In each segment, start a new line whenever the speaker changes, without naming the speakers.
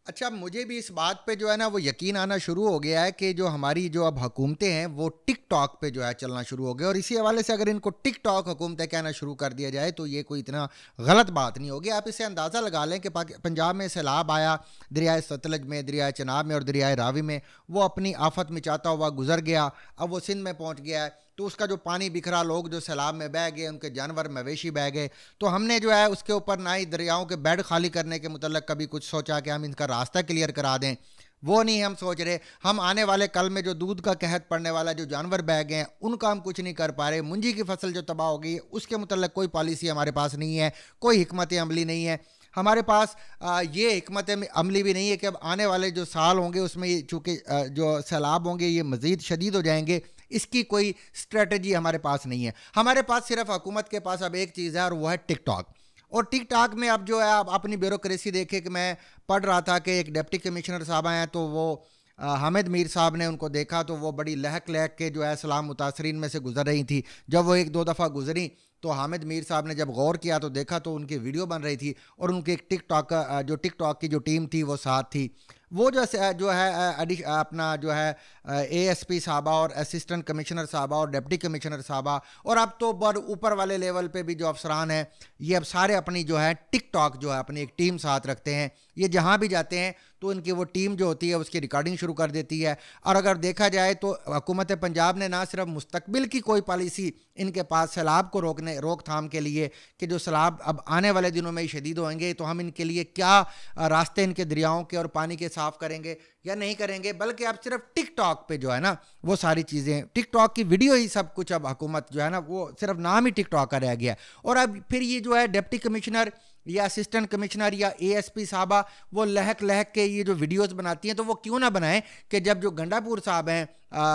अच्छा, मुझे भी इस बात पे जो है ना वो यकीन आना शुरू हो गया है कि जो हमारी जो अब हुकूमतें हैं वो टिकटॉक पे जो है चलना शुरू हो गए, और इसी हवाले से अगर इनको टिकटॉक हुकूमतें कहना शुरू कर दिया जाए तो ये कोई इतना गलत बात नहीं होगी। आप इसे अंदाज़ा लगा लें कि पंजाब में सैलाब आया, दरियाए सतलज में, दरियाए चनाब में और दरियाए रावी में, वो अपनी आफत मिटाता हुआ गुजर गया। अब वो सिंध में पहुंच गया है, तो उसका जो पानी बिखरा, लोग जो सैलाब में बह गए, उनके जानवर मवेशी बह गए, तो हमने जो है उसके ऊपर ना ही दरियाओं के बेड खाली करने के मुतल्लिक कभी कुछ सोचा कि हम इनका रास्ता क्लियर करा दें। वो नहीं हम सोच रहे। हम आने वाले कल में जो दूध का कहत पड़ने वाला, जो जानवर बह गए हैं, उनका हम कुछ नहीं कर पा रहे। मुंजी की फसल जो तबाह हो गई है उसके मुतल्लिक कोई पॉलिसी हमारे पास नहीं है, कोई हिकमत अमली नहीं है हमारे पास। ये हिकमत अमली भी नहीं है कि अब आने वाले जो साल होंगे उसमें ये चूँकि जो सैलाब होंगे ये मज़ीद शदीद हो जाएंगे, इसकी कोई स्ट्रेटजी हमारे पास नहीं है। हमारे पास सिर्फ हुकूमत के पास अब एक चीज़ है और वो है टिकटॉक। और टिकटॉक में अब जो है आप अपनी ब्यूरोक्रेसी देखे कि मैं पढ़ रहा था कि एक डिप्टी कमिश्नर साहब हैं, तो वो हामिद मीर साहब ने उनको देखा तो वो बड़ी लहक लहक के जो है सलाम मुतासरीन में से गुजर रही थी। जब वो एक दो दफ़ा गुजरी तो हामिद मीर साहब ने जब गौर किया तो देखा तो उनकी वीडियो बन रही थी और उनके एक टिकटॉक की जो टीम थी वो साथ थी। वो जो है अपना जो है एएसपी साहबा और असिस्टेंट कमिश्नर साहबा और डिप्टी कमिश्नर साहबा, और अब तो बड़ ऊपर वाले लेवल पे भी जो अफसरान हैं, ये अब सारे अपनी जो है टिकटॉक जो है अपनी एक टीम साथ रखते हैं। ये जहाँ भी जाते हैं तो इनकी वो टीम जो होती है उसकी रिकॉर्डिंग शुरू कर देती है। और अगर देखा जाए तो हुकूमत पंजाब ने ना सिर्फ मुस्तकबिल की कोई पॉलिसी इनके पास सैलाब को रोकथाम के लिए कि जो सैलाब अब आने वाले दिनों में शदीद होंगे तो हम इनके लिए क्या रास्ते इनके दरियाओं के और पानी के साफ करेंगे या नहीं करेंगे, बल्कि अब सिर्फ टिकटॉक पे जो है ना वो सारी चीज़ें, टिकटॉक की वीडियो ही सब कुछ। अब हुकूमत जो है ना वो सिर्फ नाम ही टिकटॉक का रह गया। और अब फिर ये जो है डिप्टी कमिश्नर या असिस्टेंट कमिश्नर या एएसपी साहबा वो लहक लहक के ये जो वीडियोस बनाती हैं, तो वो क्यों ना बनाएं कि जब जो गंडापुर साहब हैं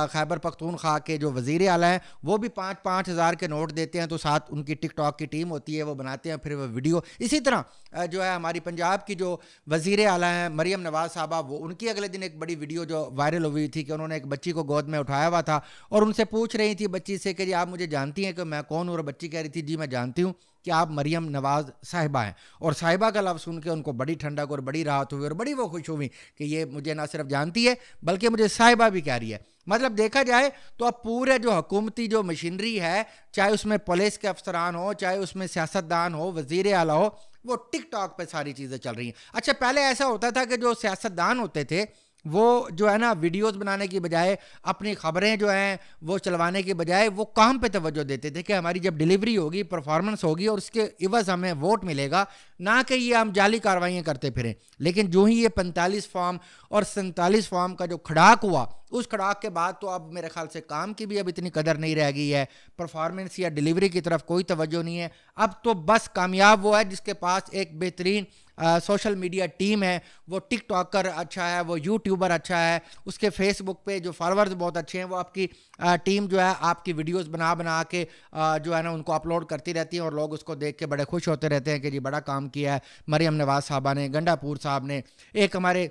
खैबर पख्तूनख्वा के जो वज़ीर आला हैं, वो भी 5-5 हज़ार के नोट देते हैं, तो साथ उनकी टिकटॉक की टीम होती है, वो बनाते हैं फिर वो वीडियो। इसी तरह जो है हमारी पंजाब की जो वज़ीर आला हैं मरियम नवाज़ साहबा, वो उनकी अगले दिन एक बड़ी वीडियो जो वायरल हुई थी कि उन्होंने एक बच्ची को गोद में उठाया हुआ था और उनसे पूछ रही थी बच्ची से कि जी आप मुझे जानती हैं कि मैं कौन हूँ, और बच्ची कह रही थी जी मैं जानती हूँ कि आप मरियम नवाज़ साहिबा हैं। और साहिबा का लफ्ज़ सुन के उनको बड़ी ठंडक और बड़ी राहत हुई और बड़ी वो खुश हुई कि ये मुझे ना सिर्फ जानती है बल्कि मुझे साहिबा भी कह रही है। मतलब देखा जाए तो अब पूरे जो हुकूमती जो मशीनरी है, चाहे उसमें पुलिस के अफसरान हो, चाहे उसमें सियासतदान हो, वज़ीर आला हो, वो टिकटॉक पे सारी चीज़ें चल रही हैं। अच्छा, पहले ऐसा होता था कि जो सियासतदान होते थे वो जो है ना वीडियोस बनाने की बजाय, अपनी खबरें जो हैं वो चलवाने की बजाय वो काम पे तवज्जो देते थे कि हमारी जब डिलीवरी होगी, परफॉर्मेंस होगी और उसके इवज़ हमें वोट मिलेगा, ना कि ये हम जाली कार्रवाइयाँ करते फिरें। लेकिन जो ही ये 45 फॉर्म और 47 फॉर्म का जो खड़ाक हुआ, उस खड़ाक के बाद तो अब मेरे ख्याल से काम की भी अब इतनी कदर नहीं रह गई है, परफॉर्मेंस या डिलीवरी की तरफ कोई तवज्जो नहीं है। अब तो बस कामयाब वो है जिसके पास एक बेहतरीन सोशल मीडिया टीम है, वो टिकटॉकर अच्छा है, वो यूट्यूबर अच्छा है, उसके फेसबुक पे जो फॉलोअर्स बहुत अच्छे हैं, वो आपकी टीम जो है आपकी वीडियोस बना बना के जो है ना उनको अपलोड करती रहती है और लोग उसको देख के बड़े खुश होते रहते हैं कि जी बड़ा काम किया है मरियम नवाज़ साहबा ने, गंडापुर साहब ने। एक हमारे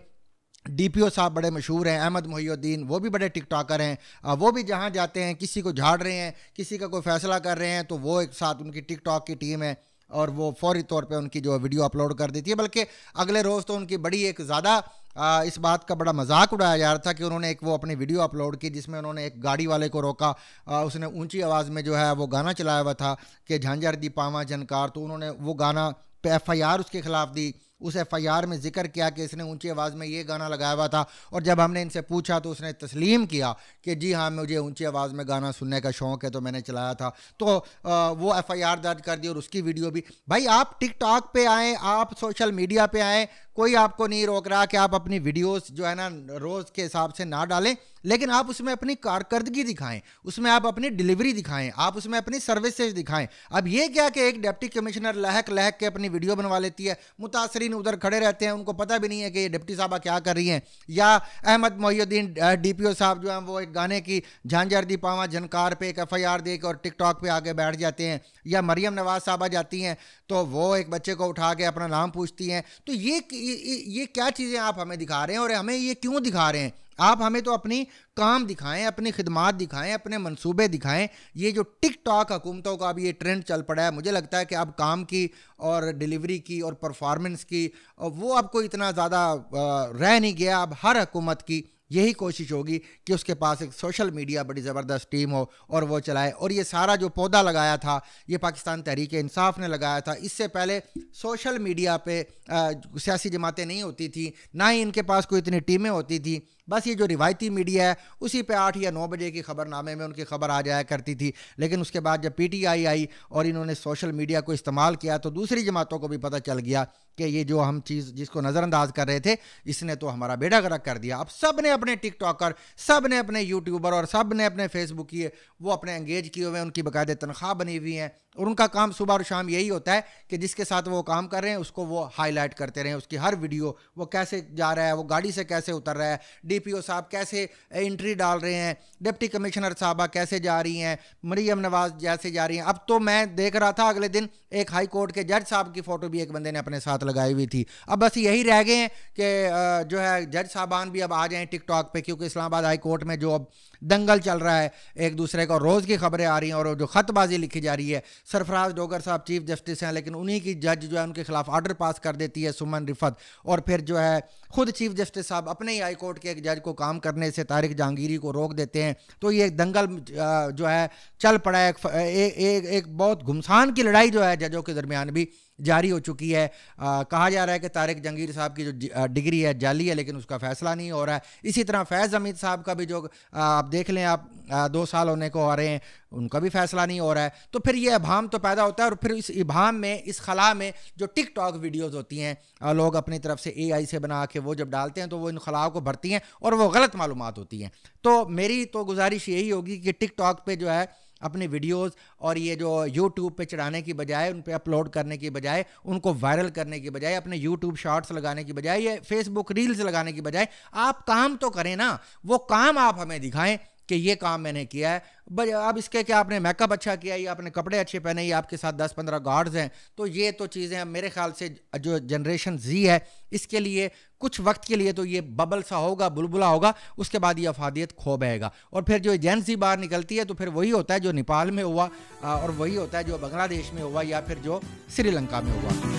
डीपीओ साहब बड़े मशहूर हैं अहमद मोहिउद्दीन, वो भी बड़े टिकटॉकर हैं। वो भी जहाँ जाते हैं किसी को झाड़ रहे हैं, किसी का कोई फैसला कर रहे हैं, तो वो एक साथ उनकी टिकटॉक की टीम है और वो फौरी तौर पे उनकी जो वीडियो अपलोड कर देती है। बल्कि अगले रोज़ तो उनकी बड़ी एक ज़्यादा इस बात का बड़ा मजाक उड़ाया जा रहा था कि उन्होंने एक वो अपनी वीडियो अपलोड की जिसमें उन्होंने एक गाड़ी वाले को रोका, उसने ऊंची आवाज़ में जो है वो गाना चलाया हुआ था कि झांझर दी पावा जनकार, तो उन्होंने वो गाना पे एफआईआर उसके खिलाफ दी। उस एफआईआर में जिक्र किया कि इसने ऊंची आवाज़ में ये गाना लगाया हुआ था, और जब हमने इनसे पूछा तो उसने तस्लीम किया कि जी हाँ मुझे ऊंची आवाज़ में गाना सुनने का शौक़ है तो मैंने चलाया था। तो वो एफआईआर दर्ज कर दी और उसकी वीडियो भी। भाई आप टिकटॉक पे आएँ, आप सोशल मीडिया पे आएँ, कोई आपको नहीं रोक रहा कि आप अपनी वीडियोस जो है ना रोज़ के हिसाब से ना डालें, लेकिन आप उसमें अपनी कारकर्दगी दिखाएं, उसमें आप अपनी डिलीवरी दिखाएं, आप उसमें अपनी सर्विसेज दिखाएं। अब ये क्या कि एक डिप्टी कमिश्नर लहक लहक के अपनी वीडियो बनवा लेती है, मुतासरीन उधर खड़े रहते हैं, उनको पता भी नहीं है कि ये डिप्टी साहबा क्या कर रही हैं। या अहमद मोहिउद्दीन डीपीओ साहब जो हैं वो एक गाने की झांझर दी पावा झनकार पे एक एफआईआर दे के और टिकटॉक पे आके बैठ जाते हैं। या मरियम नवाज़ साहबा जाती हैं तो वो एक बच्चे को उठा के अपना नाम पूछती हैं। तो ये क्या चीज़ें आप हमें दिखा रहे हैं और हमें ये क्यों दिखा रहे हैं? आप हमें तो अपनी काम दिखाएं, अपनी खिदमात दिखाएं, अपने मंसूबे दिखाएं। ये जो टिकटॉक हुकूमतों का अभी ये ट्रेंड चल पड़ा है, मुझे लगता है कि अब काम की और डिलीवरी की और परफॉर्मेंस की वो आपको इतना ज़्यादा रह नहीं गया। अब हर हुकूमत की यही कोशिश होगी कि उसके पास एक सोशल मीडिया बड़ी ज़बरदस्त टीम हो और वो चलाए। और ये सारा जो पौधा लगाया था ये पाकिस्तान तहरीक इंसाफ ने लगाया था। इससे पहले सोशल मीडिया पे सियासी जमातें नहीं होती थी, ना ही इनके पास कोई इतनी टीमें होती थी। बस ये जो रिवायती मीडिया है उसी पे 8 या 9 बजे की खबरनामे में उनकी खबर आ जाया करती थी। लेकिन उसके बाद जब पीटीआई आई और इन्होंने सोशल मीडिया को इस्तेमाल किया तो दूसरी जमातों को भी पता चल गया कि ये जो हम चीज़ जिसको नज़रअंदाज कर रहे थे इसने तो हमारा बेड़ा गर्क कर दिया। अब सब ने अपने टिकटॉकर, सब ने अपने यूट्यूबर और सब ने अपने फेसबुक किए, वो अपने एंगेज किए हुए हैं, उनकी बाकायदे तनख्वाह बनी हुई हैं और उनका काम सुबह और शाम यही होता है कि जिसके साथ वो काम कर रहे हैं उसको वो हाईलाइट करते रहें, उसकी हर वीडियो, वो कैसे जा रहा है, वो गाड़ी से कैसे उतर रहा है, डीपीओ साहब कैसे एंट्री डाल रहे हैं, डिप्टी कमिश्नर साहबा कैसे जा रही हैं, मरियम नवाज जैसे जा रही हैं। अब तो मैं देख रहा था अगले दिन एक हाई कोर्ट के जज साहब की फ़ोटो भी एक बंदे ने अपने साथ लगाई हुई थी। अब बस यही रह गए हैं कि जो है जज साहबान भी अब आ जाएं टिकटॉक पे, क्योंकि इस्लामाबाद हाई कोर्ट में जो अब दंगल चल रहा है, एक दूसरे को रोज़ की खबरें आ रही हैं और जो ख़तबाजी लिखी जा रही है। सरफराज डोगर साहब चीफ जस्टिस हैं, लेकिन उन्हीं की जज जो है उनके खिलाफ ऑर्डर पास कर देती है सुमन रिफत, और फिर जो है खुद चीफ जस्टिस साहब अपने ही हाई कोर्ट के एक जज को काम करने से तारिक जहांगीरी को रोक देते हैं। तो ये दंगल जो है चल पड़ा है। एक बहुत घुमसान की लड़ाई जो है जजों के दरमियान भी जारी हो चुकी है। कहा जा रहा है कि तारिक जहांगीर साहब की जो डिग्री है जाली है, लेकिन उसका फैसला नहीं हो रहा है। इसी तरह फैज़ हमीद साहब का भी जो आप देख लें, आप 2 साल होने को आ रहे हैं, उनका भी फैसला नहीं हो रहा है। तो फिर ये इबाम तो पैदा होता है और फिर इस इबाम में, इस खला में जो टिकटॉक वीडियोज़ होती हैं, लोग अपनी तरफ से AI से बना के वो जब डालते हैं तो वो इन खलाओं को भरती हैं और वो गलत मालूमात होती हैं। तो मेरी तो गुजारिश यही होगी कि टिकटॉक पे जो है अपने वीडियोस और ये जो यूट्यूब पे चढ़ाने की बजाय, उन पे अपलोड करने की बजाय, उनको वायरल करने की बजाय, अपने यूट्यूब शॉर्ट्स लगाने की बजाय, ये फेसबुक रील्स लगाने की बजाय आप काम तो करें ना। वो काम आप हमें दिखाएं कि ये काम मैंने किया है। अब इसके क्या आपने मेकअप अच्छा किया, या आपने कपड़े अच्छे पहने, या आपके साथ 10-15 गार्ड्स हैं, तो ये तो चीज़ें मेरे ख्याल से जो जनरेशन Z है इसके लिए कुछ वक्त के लिए तो ये बबल सा होगा, बुलबुला होगा, उसके बाद ये अफादियत खो बहेगा। और फिर जो जेन Z बाहर निकलती है तो फिर वही होता है जो नेपाल में हुआ और वही होता है जो बांग्लादेश में हुआ या फिर जो श्रीलंका में हुआ।